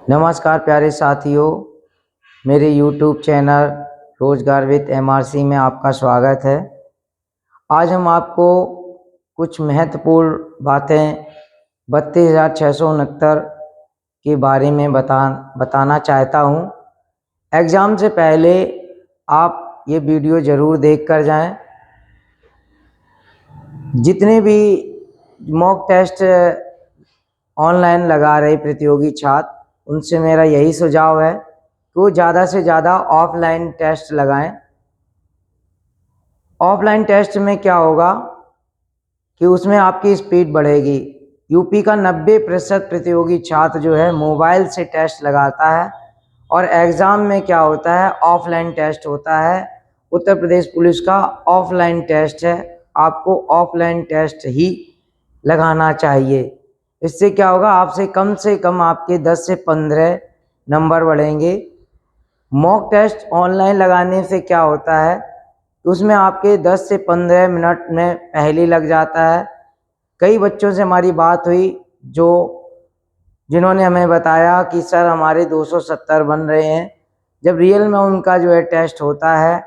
नमस्कार प्यारे साथियों, मेरे YouTube चैनल रोजगार विद MRC में आपका स्वागत है। आज हम आपको कुछ महत्वपूर्ण बातें 32,669 के बारे में बताना चाहता हूं। एग्ज़ाम से पहले आप ये वीडियो ज़रूर देख कर जाएं। जितने भी मॉक टेस्ट ऑनलाइन लगा रहे प्रतियोगी छात्र, उनसे मेरा यही सुझाव है कि वो ज़्यादा से ज़्यादा ऑफलाइन टेस्ट लगाएं। ऑफलाइन टेस्ट में क्या होगा कि उसमें आपकी स्पीड बढ़ेगी। यूपी का 90% प्रतियोगी छात्र जो है मोबाइल से टेस्ट लगाता है और एग्ज़ाम में क्या होता है, ऑफलाइन टेस्ट होता है। उत्तर प्रदेश पुलिस का ऑफलाइन टेस्ट है, आपको ऑफलाइन टेस्ट ही लगाना चाहिए। इससे क्या होगा, आपसे कम से कम आपके 10 से 15 नंबर बढ़ेंगे। मॉक टेस्ट ऑनलाइन लगाने से क्या होता है, उसमें आपके 10 से 15 मिनट में पहले लग जाता है। कई बच्चों से हमारी बात हुई जिन्होंने हमें बताया कि सर हमारे 270 बन रहे हैं। जब रियल में उनका जो है टेस्ट होता है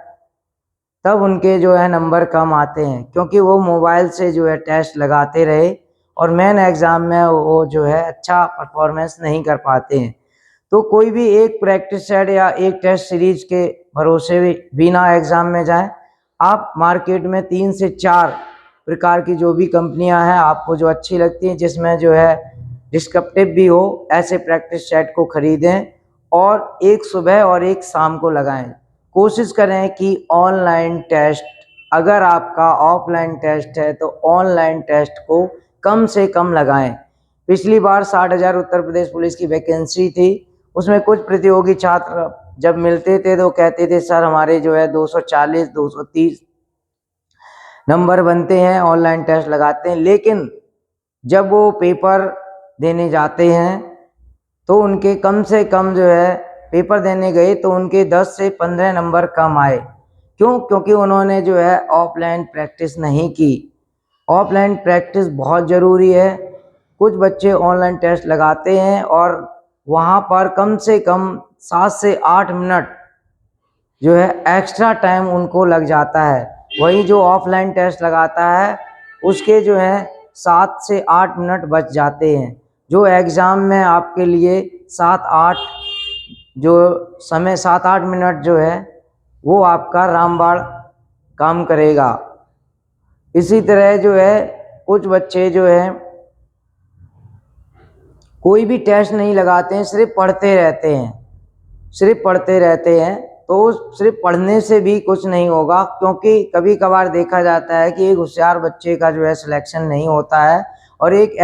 तब उनके जो है नंबर कम आते हैं, क्योंकि वो मोबाइल से जो है टेस्ट लगाते रहे और मेन एग्ज़ाम में वो जो है अच्छा परफॉर्मेंस नहीं कर पाते हैं। तो कोई भी एक प्रैक्टिस सेट या एक टेस्ट सीरीज के भरोसे बिना एग्ज़ाम में जाएं। आप मार्केट में 3 से 4 प्रकार की जो भी कंपनियां हैं, आपको जो अच्छी लगती हैं, जिसमें जो है डिस्क्रिप्टिव भी हो, ऐसे प्रैक्टिस सेट को खरीदें और एक सुबह और एक शाम को लगाएं। कोशिश करें कि ऑनलाइन टेस्ट, अगर आपका ऑफलाइन टेस्ट है तो ऑनलाइन टेस्ट को कम से कम लगाएं। पिछली बार 60,000 उत्तर प्रदेश पुलिस की वैकेंसी थी, उसमें कुछ प्रतियोगी छात्र जब मिलते थे तो कहते थे सर हमारे जो है 240 230 नंबर बनते हैं, ऑनलाइन टेस्ट लगाते हैं, लेकिन जब वो पेपर देने जाते हैं तो उनके कम से कम जो है पेपर देने गए तो उनके 10 से 15 नंबर कम आए। क्यों? क्योंकि उन्होंने जो है ऑफलाइन प्रैक्टिस नहीं की। ऑफलाइन प्रैक्टिस बहुत ज़रूरी है। कुछ बच्चे ऑनलाइन टेस्ट लगाते हैं और वहाँ पर कम से कम 7 से 8 मिनट जो है एक्स्ट्रा टाइम उनको लग जाता है। वही जो ऑफलाइन टेस्ट लगाता है उसके जो है 7 से 8 मिनट बच जाते हैं, जो एग्ज़ाम में आपके लिए 7-8 जो समय 7-8 मिनट जो है वो आपका रामबाण काम करेगा। इसी तरह जो है कुछ बच्चे जो है कोई भी टेस्ट नहीं लगाते हैं, सिर्फ पढ़ते रहते हैं। तो सिर्फ पढ़ने से भी कुछ नहीं होगा, क्योंकि कभी कभार देखा जाता है कि एक होशियार बच्चे का जो है सिलेक्शन नहीं होता है और एक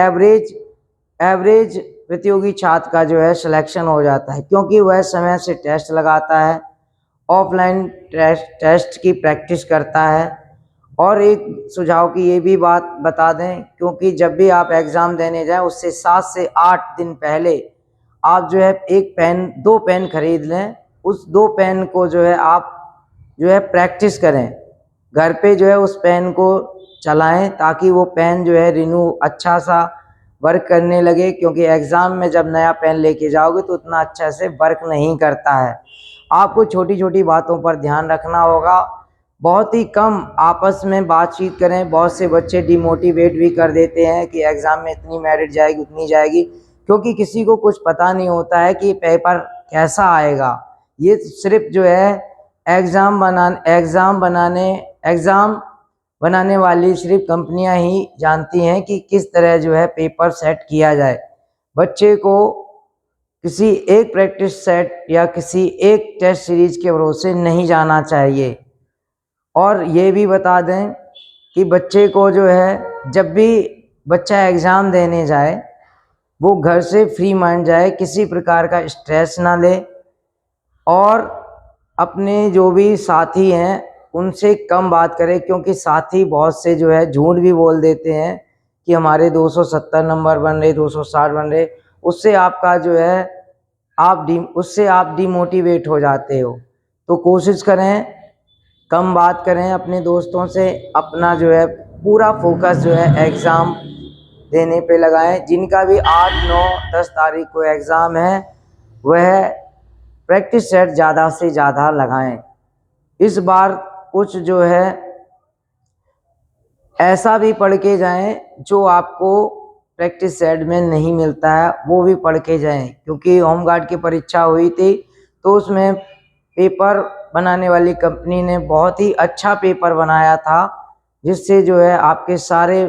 एवरेज प्रतियोगी छात्र का जो है सिलेक्शन हो जाता है, क्योंकि वह समय से टेस्ट लगाता है, ऑफलाइन टेस्ट की प्रैक्टिस करता है। और एक सुझाव की ये भी बात बता दें, क्योंकि जब भी आप एग्ज़ाम देने जाएं उससे 7 से 8 दिन पहले आप जो है एक पेन 2 पेन खरीद लें। उस 2 पेन को जो है आप जो है प्रैक्टिस करें, घर पे जो है उस पेन को चलाएं ताकि वो पेन जो है रिन्यू अच्छा सा वर्क करने लगे, क्योंकि एग्ज़ाम में जब नया पेन लेके जाओगे तो उतना अच्छा से वर्क नहीं करता है। आपको छोटी छोटी बातों पर ध्यान रखना होगा। बहुत ही कम आपस में बातचीत करें। बहुत से बच्चे डिमोटिवेट भी कर देते हैं कि एग्ज़ाम में इतनी मेरिट जाएगी उतनी जाएगी, क्योंकि किसी को कुछ पता नहीं होता है कि पेपर कैसा आएगा। ये सिर्फ जो है एग्ज़ाम बनाने वाली सिर्फ कंपनियां ही जानती हैं कि किस तरह जो है पेपर सेट किया जाए। बच्चे को किसी एक प्रैक्टिस सेट या किसी एक टेस्ट सीरीज के भरोसे नहीं जाना चाहिए। और ये भी बता दें कि बच्चे को जो है जब भी बच्चा एग्ज़ाम देने जाए वो घर से फ्री माइंड जाए, किसी प्रकार का स्ट्रेस ना ले और अपने जो भी साथी हैं उनसे कम बात करें, क्योंकि साथी बहुत से जो है झूठ भी बोल देते हैं कि हमारे 270 नंबर बन रहे, 260 बन रहे। उससे आपका जो है उससे आप डिमोटिवेट हो जाते हो। तो कोशिश करें कम बात करें अपने दोस्तों से, अपना जो है पूरा फोकस जो है एग्ज़ाम देने पे लगाएं। जिनका भी 8, 9, 10 तारीख को एग्ज़ाम है वह प्रैक्टिस सेट ज़्यादा से ज़्यादा लगाएं। इस बार कुछ जो है ऐसा भी पढ़ के जाएं जो आपको प्रैक्टिस सेट में नहीं मिलता है, वो भी पढ़ के जाएं। क्योंकि होमगार्ड की परीक्षा हुई थी तो उसमें पेपर बनाने वाली कंपनी ने बहुत ही अच्छा पेपर बनाया था, जिससे जो है आपके सारे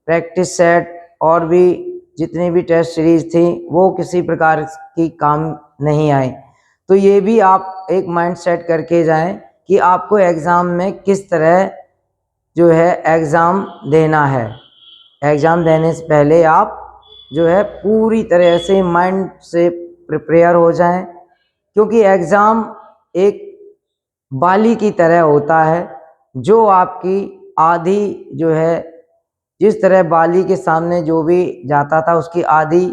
प्रैक्टिस सेट और भी जितनी भी टेस्ट सीरीज थी वो किसी प्रकार की काम नहीं आई। तो ये भी आप एक माइंड सेट करके जाएं कि आपको एग्ज़ाम में किस तरह जो है एग्ज़ाम देना है। एग्ज़ाम देने से पहले आप जो है पूरी तरह से माइंड से प्रिपेयर हो जाएं, क्योंकि एग्ज़ाम एक बाली की तरह होता है जो आपकी आधी जो है, जिस तरह बाली के सामने जो भी जाता था उसकी आधी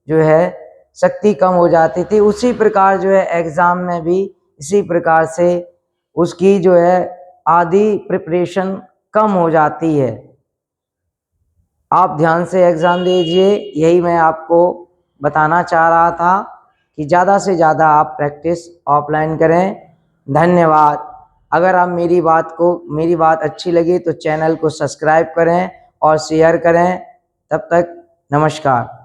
जो है शक्ति कम हो जाती थी, उसी प्रकार जो है एग्ज़ाम में भी इसी प्रकार से उसकी जो है आधी प्रिपरेशन कम हो जाती है। आप ध्यान से एग्ज़ाम दीजिए, यही मैं आपको बताना चाह रहा था कि ज़्यादा से ज़्यादा आप प्रैक्टिस ऑफलाइन करें। धन्यवाद। अगर आप मेरी बात अच्छी लगी तो चैनल को सब्सक्राइब करें और शेयर करें। तब तक नमस्कार।